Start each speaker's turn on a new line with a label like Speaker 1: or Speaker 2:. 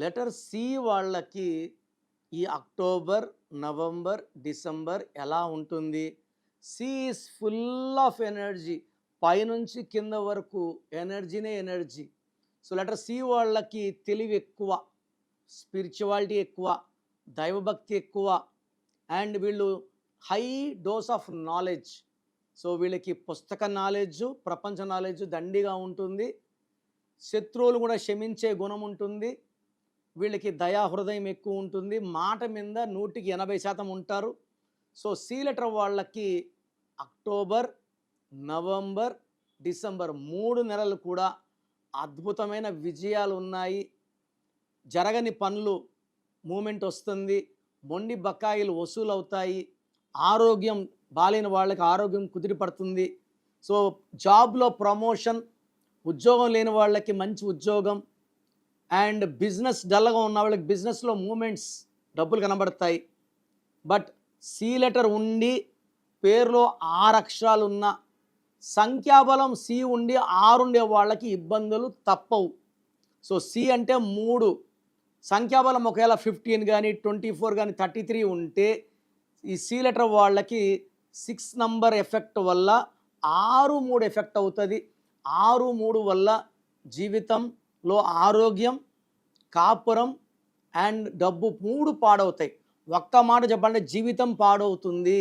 Speaker 1: Letter C వాళ్ళకి ఈ October, November, December ఎలా ఉంటుంది? C is full of energy. పైనుంచి కింద వరకు ఎనర్జీనే ఎనర్జీ. సో లెటర్ సి వాళ్ళకి తెలివి ఎక్కువ, స్పిరిచువాలిటీ ఎక్కువ, దైవభక్తి ఎక్కువ, అండ్ వీళ్ళు high dose of knowledge. So వీళ్ళకి పుస్తక నాలెడ్జు, ప్రపంచ నాలెడ్జు దండిగా ఉంటుంది. శత్రువులు కూడా క్షమించే గుణం ఉంటుంది. వీళ్ళకి దయా హృదయం ఎక్కువ ఉంటుంది. మాట మీద 100% ఉంటారు. సో సి లెటర్ వాళ్ళకి అక్టోబర్, నవంబర్, డిసెంబర్ 3 నెలలు కూడా అద్భుతమైన విజయాలు ఉన్నాయి. జరగని పనులు మూమెంట్ వస్తుంది. మొండి బకాయిలు వసూలవుతాయి. ఆరోగ్యం బాలేని వాళ్ళకి ఆరోగ్యం కుదిరిపడుతుంది. సో జాబ్లో ప్రమోషన్, ఉద్యోగం లేని వాళ్ళకి మంచి ఉద్యోగం, అండ్ బిజినెస్ డల్గా ఉన్న వాళ్ళకి బిజినెస్లో మూమెంట్స్, డబ్బులు కనబడతాయి. బట్ సి లెటర్ ఉండి పేరులో 6 అక్షరాలు ఉన్న, సంఖ్యాబలం సి ఉండి 6 ఉండే వాళ్ళకి ఇబ్బందులు తప్పవు. సో సి అంటే 3, సంఖ్యాబలం ఒకవేళ 15 కానీ 24 కానీ 33 ఉంటే ఈ సి లెటర్ వాళ్ళకి 6 నంబర్ ఎఫెక్ట్ వల్ల 6-3 ఎఫెక్ట్ అవుతుంది. 6-3 వల్ల జీవితంలో ఆరోగ్యం, కాపురం అండ్ డబ్బు 3 పాడవుతాయి. ఒక్క మాట చెప్పాలంటే జీవితం పాడవుతుంది.